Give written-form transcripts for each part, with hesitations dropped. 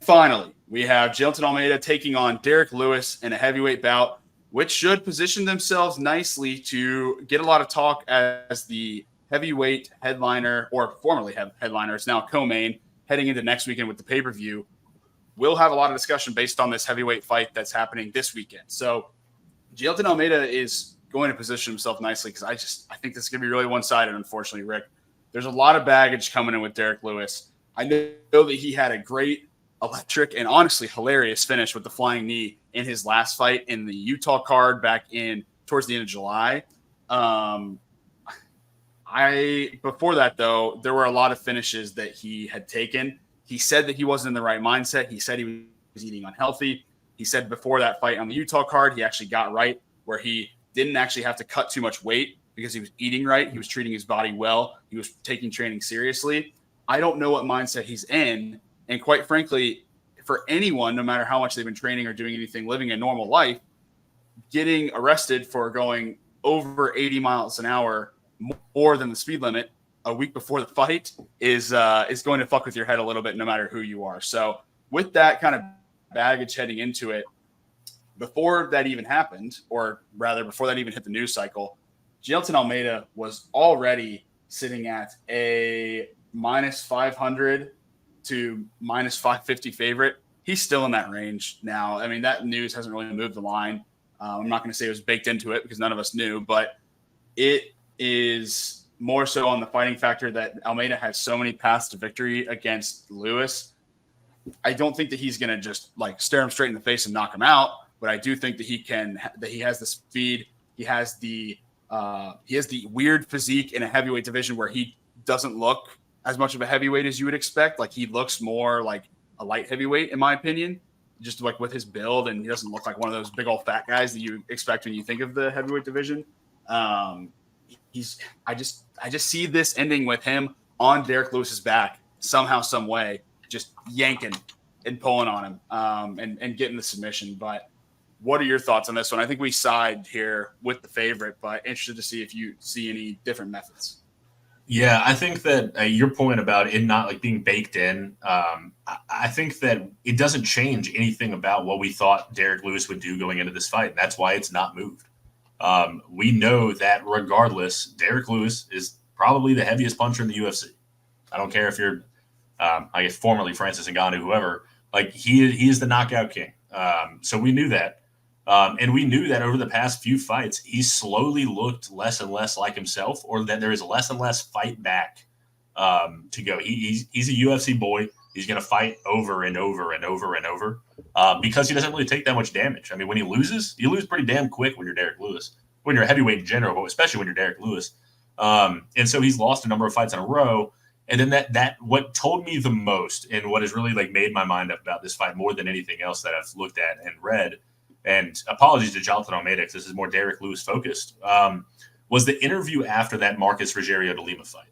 finally, we have Jailton Almeida taking on Derrick Lewis in a heavyweight bout, which should position themselves nicely to get a lot of talk as the heavyweight headliner, or formerly headliner. It's now co-main heading into next weekend with the pay-per-view. We'll have a lot of discussion based on this heavyweight fight that's happening this weekend. So Jailton Almeida is going to position himself nicely because I think this is going to be really one-sided, unfortunately, Rick. There's a lot of baggage coming in with Derrick Lewis. I know that he had a great, electric, and honestly hilarious finish with the flying knee in his last fight in the Utah card back in towards the end of July. Before that, though, there were a lot of finishes that he had taken. He said that he wasn't in the right mindset. He said he was eating unhealthy. He said before that fight on the Utah card, he actually got right where he didn't actually have to cut too much weight because he was eating right. He was treating his body well. He was taking training seriously. I don't know what mindset he's in. And quite frankly, for anyone, no matter how much they've been training or doing anything, living a normal life, getting arrested for going over 80 miles an hour more than the speed limit a week before the fight is going to fuck with your head a little bit, no matter who you are. So with that kind of baggage heading into it, before that even happened, or rather before that even hit the news cycle, Jailton Almeida was already sitting at a minus 500 to minus 550 favorite. He's still in that range now. I mean, that news hasn't really moved the line. I'm not going to say it was baked into it because none of us knew, but it is more so on the fighting factor that Almeida has so many paths to victory against Lewis. I don't think that he's going to just like stare him straight in the face and knock him out, but I do think that he has the speed. He has the weird physique in a heavyweight division where he doesn't look as much of a heavyweight as you would expect. Like he looks more like a light heavyweight, in my opinion, just like with his build, and he doesn't look like one of those big old fat guys that you expect when you think of the heavyweight division. I just see this ending with him on Derrick Lewis's back somehow, some way, just yanking and pulling on him and getting the submission. But what are your thoughts on this one? I think we side here with the favorite, but interested to see if you see any different methods. Yeah, I think that your point about it not like being baked in, I think that it doesn't change anything about what we thought Derrick Lewis would do going into this fight. And that's why it's not moved. We know that regardless, Derrick Lewis is probably the heaviest puncher in the UFC. I don't care if you're, I guess, formerly Francis Ngannou, whoever. Like he is the knockout king. So we knew that, and we knew that over the past few fights, he slowly looked less and less like himself, or that there is less and less fight back to go. He's a UFC boy. He's going to fight over and over and over and over because he doesn't really take that much damage. I mean, when he loses, you lose pretty damn quick when you're Derrick Lewis, when you're a heavyweight in general, but especially when you're Derrick Lewis. And so he's lost a number of fights in a row. And then that what told me the most and what has really like made my mind up about this fight more than anything else that I've looked at and read, and apologies to Jailton Almeida because this is more Derrick Lewis focused, was the interview after that Marcus Rogerio de Lima fight.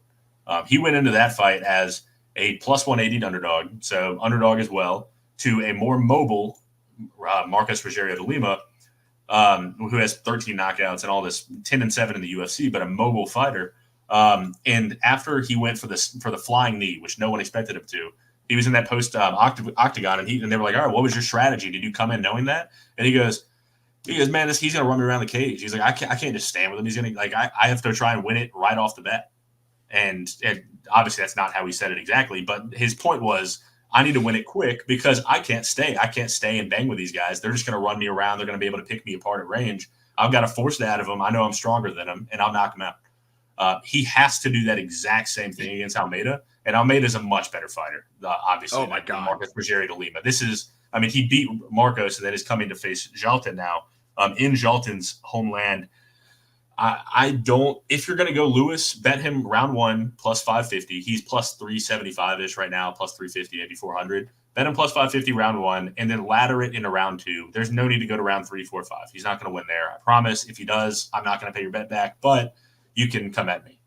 He went into that fight as a plus 180 underdog, so underdog as well, to a more mobile Marcus Rogerio de Lima, who has 13 knockouts and all this, 10-7 in the UFC, but a mobile fighter. And after he went for the flying knee, which no one expected him to, he was in that post octagon, and they were like, "All right, what was your strategy? Did you come in knowing that?" And he goes, "Man, he's gonna run me around the cage." He's like, "I can't just stand with him. He's gonna I have to try and win it right off the bat." And obviously that's not how he said it exactly, but his point was, I need to win it quick because I can't stay and bang with these guys. They're just gonna run me around. They're gonna be able to pick me apart at range. I've got to force that out of them. I know I'm stronger than them, and I'll knock him out. He has to do that exact same thing against Almeida, and Almeida is a much better fighter, obviously. Oh my God, Marcus Rogerio de Lima. He beat Marcos and then is coming to face Jailton now in Jailton's homeland. I don't. If you're going to go Lewis, bet him round one plus 550. He's plus 375 ish right now, plus 350, maybe 400. Bet him plus 550 round one, and then ladder it into round two. There's no need to go to round 3, 4, 5. He's not going to win there. I promise. If he does, I'm not going to pay your bet back, but you can come at me.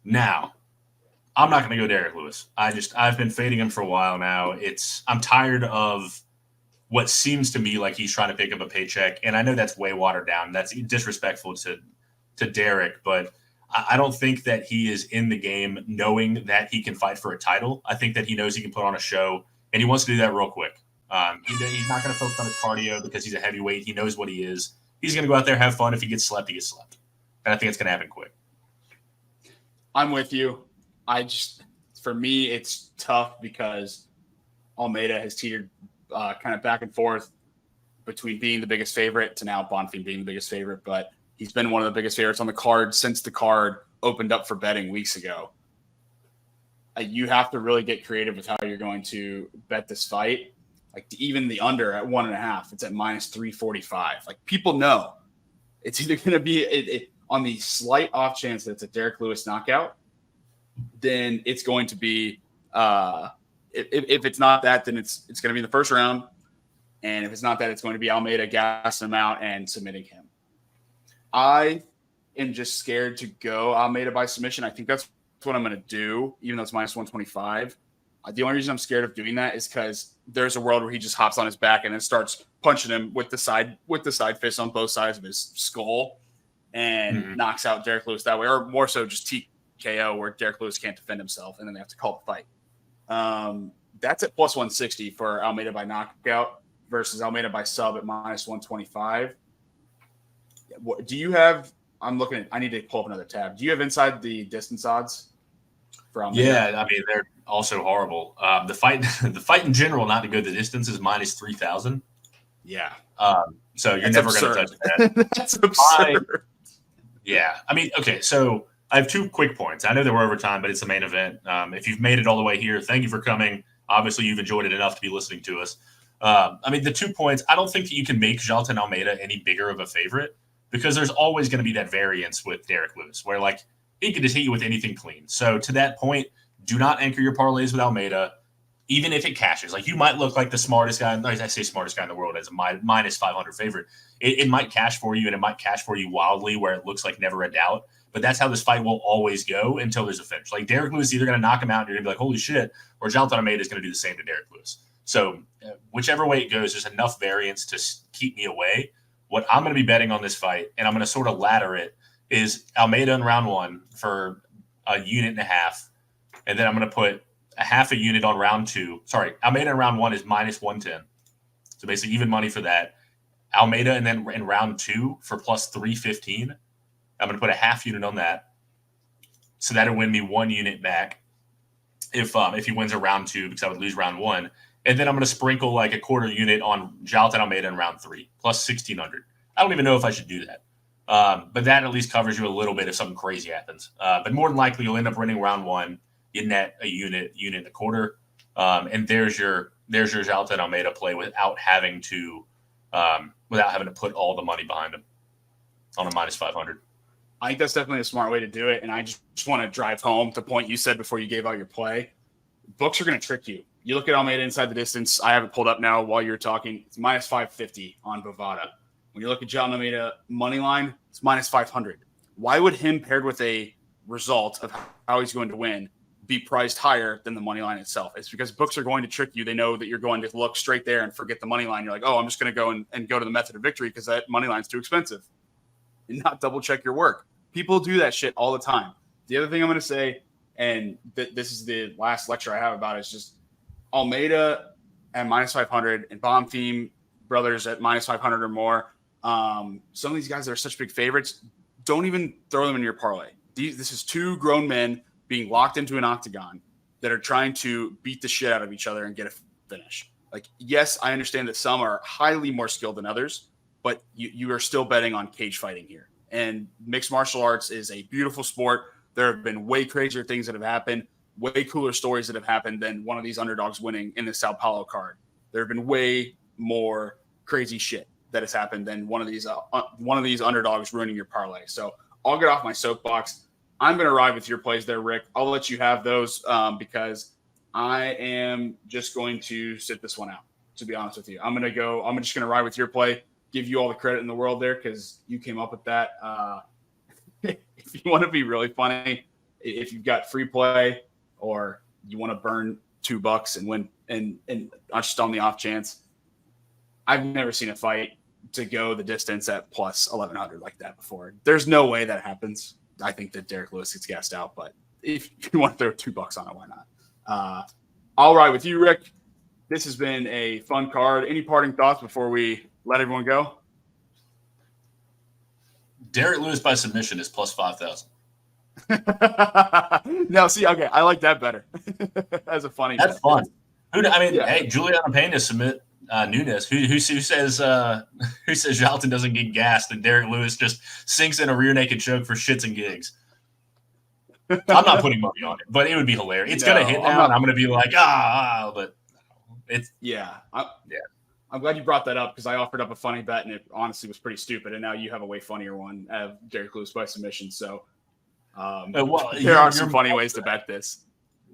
Now, I'm not going to go Derrick Lewis. I've been fading him for a while now. I'm tired of what seems to me like he's trying to pick up a paycheck, and I know that's way watered down. That's disrespectful to Derrick, but I don't think that he is in the game knowing that he can fight for a title. I think that he knows he can put on a show. and he wants to do that real quick. He's not going to focus on his cardio because he's a heavyweight. He knows what he is. He's going to go out there, have fun. If he gets slept, he gets slept. And I think it's going to happen quick. I'm with you. For me, it's tough because Almeida has teetered kind of back and forth between being the biggest favorite to now Bonfim being the biggest favorite. But he's been one of the biggest favorites on the card since the card opened up for betting weeks ago. You have to really get creative with how you're going to bet this fight. Like even the under at 1.5, it's at minus 345. Like people know it's either going to be on the slight off chance that it's a Derrick Lewis knockout, then it's going to be if it's not that, then it's going to be in the first round. And if it's not that, it's going to be Almeida gassing him out and submitting him. I am just scared to go Almeida by submission. I think that's what I'm going to do, even though it's minus 125. The only reason I'm scared of doing that is because there's a world where he just hops on his back and then starts punching him with the side fist on both sides of his skull and knocks out Derrick Lewis that way, or more so just TKO where Derrick Lewis can't defend himself and then they have to call the fight. That's at plus 160 for Almeida by knockout versus Almeida by sub at minus 125. Do you have? I need to pull up another tab. Do you have inside the distance odds for Almeida? Yeah, I mean they're also horrible. The fight in general, not to go the distance, is minus 3,000. Yeah. So you're never going to touch that. That's absurd. Yeah. I mean, okay. So I have 2 quick points. I know that we're over time, but it's the main event. If you've made it all the way here, thank you for coming. Obviously, you've enjoyed it enough to be listening to us. I mean, the 2 points. I don't think that you can make Jailton Almeida any bigger of a favorite because there's always going to be that variance with Derrick Lewis, where like he could just hit you with anything clean. So to that point, do not anchor your parlays with Almeida, even if it cashes. Like you might look like the smartest guy. I say smartest guy in the world as a minus 500 favorite. It might cash for you, and it might cash for you wildly where it looks like never a doubt. But that's how this fight will always go until there's a finish. Like Derrick Lewis is either going to knock him out and you're going to be like, holy shit, or Jailton Almeida is going to do the same to Derrick Lewis. So whichever way it goes, there's enough variance to keep me away. What I'm going to be betting on this fight, and I'm going to sort of ladder it, is Almeida in round 1 for a unit and a half. And then I'm going to put a half a unit on round 2. Sorry, Almeida in round 1 is minus 110. So basically even money for that. Almeida and then in round 2 for plus 315. I'm going to put a half unit on that. So that'll win me 1 unit back if he wins a round 2 because I would lose round 1. And then I'm going to sprinkle like a quarter unit on Jailton Almeida in round 3 plus 1,600. I don't even know if I should do that. But that at least covers you a little bit if something crazy happens. But more than likely you'll end up winning round 1. You net a unit and a quarter. And there's your Jailton Almeida play without having to put all the money behind him on a minus 500. I think that's definitely a smart way to do it. And I just want to drive home the point you said before you gave out your play. Books are going to trick you. You look at Almeida inside the distance. I have it pulled up now while you're talking. It's minus 550 on Bovada. When you look at Jailton Almeida money line, it's minus 500. Why would him paired with a result of how he's going to win be priced higher than the money line itself? It's because books are going to trick you. They know that you're going to look straight there and forget the money line. You're like, oh, I'm just going to go and go to the method of victory because that money line's too expensive. And not double check your work. People do that shit all the time. The other thing I'm going to say, and this is the last lecture I have about it, is just Almeida at minus 500 and Bonfim brothers at minus 500 or more. Some of these guys that are such big favorites, don't even throw them in your parlay. This is 2 grown men being locked into an octagon that are trying to beat the shit out of each other and get a finish. Like, yes, I understand that some are highly more skilled than others, but you are still betting on cage fighting here. And mixed martial arts is a beautiful sport. There have been way crazier things that have happened, way cooler stories that have happened than one of these underdogs winning in the Sao Paulo card. There have been way more crazy shit that has happened than one of these underdogs ruining your parlay. So I'll get off my soapbox. I'm going to ride with your plays there, Rick. I'll let you have those because I am just going to sit this one out, to be honest with you. I'm just going to ride with your play, give you all the credit in the world there because you came up with that. If you want to be really funny, if you've got free play or you want to burn $2 and win and just on the off chance, I've never seen a fight to go the distance at plus 1,100 like that before. There's no way that happens. I think that Derrick Lewis gets gassed out, but if you want to throw $2 on it, why not? I'll ride with you, Rick. this has been a fun card. Any parting thoughts before we let everyone go? Derrick Lewis by submission is plus 5,000. No, see, okay, I like that better. As a funny That's bet. fun. Hey, Juliana Payne to submit Nunes. Who says Jailton doesn't get gassed and Derrick Lewis just sinks in a rear naked choke for shits and gigs? I'm not putting money on it, but it would be hilarious. It's gonna hit now, and I'm gonna be like, but it's I'm glad you brought that up because I offered up a funny bet and it honestly was pretty stupid. And now you have a way funnier one of Derrick Lewis by submission. So there are some funny ways to bet this.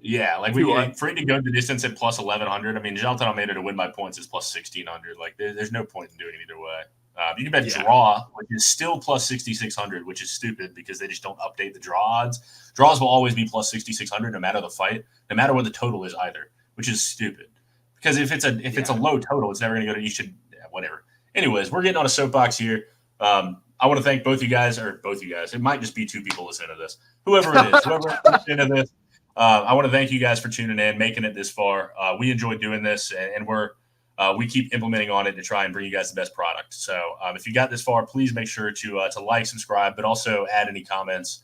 Yeah, like for it to go the distance at plus 1,100. I mean, Jailton Almeida to win by points is plus 1,600. Like there's no point in doing it either way. You can bet draw, which is still plus 6,600, which is stupid because they just don't update the draw odds. Draws will always be plus 6,600 no matter the fight, no matter what the total is either, which is stupid. Because if it's a low total, it's never going to go to whatever. Anyways, we're getting on a soapbox here. I want to thank both you guys. It might just be two people listening to this. Whoever it is, whoever listening to this. I want to thank you guys for tuning in, making it this far. We enjoy doing this, and we keep implementing on it to try and bring you guys the best product. So if you got this far, please make sure to like, subscribe, but also add any comments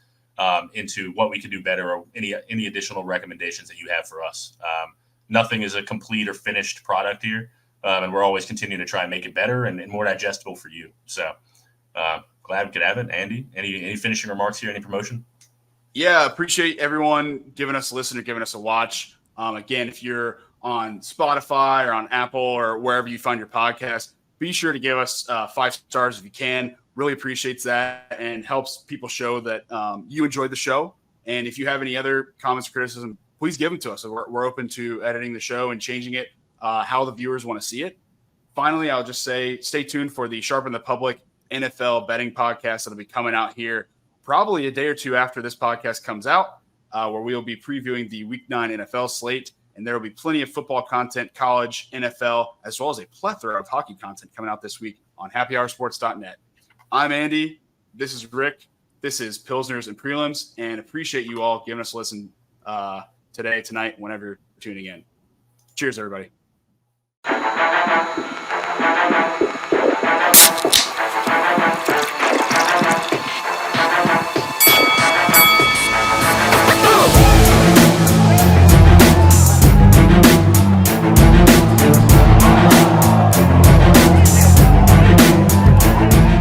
into what we can do better or any additional recommendations that you have for us. Nothing is a complete or finished product here, and we're always continuing to try and make it better and more digestible for you. So glad we could have it. Andy, any finishing remarks here, any promotion? Yeah, appreciate everyone giving us a listen or giving us a watch. Again, if you're on Spotify or on Apple or wherever you find your podcast, be sure to give us 5 stars if you can. Really appreciates that and helps people show that you enjoyed the show. And if you have any other comments or criticism, please give them to us. We're open to editing the show and changing it how the viewers want to see it. Finally, I'll just say stay tuned for the Sharpen the Public NFL betting podcast that'll be coming out here probably a day or two after this podcast comes out, where we'll be previewing the Week 9 NFL slate. And there will be plenty of football content, college, NFL, as well as a plethora of hockey content coming out this week on happyhoursports.net. I'm Andy. This is Rick. This is Pilsners and Prelims. And appreciate you all giving us a listen today, tonight, whenever you're tuning in. Cheers, everybody.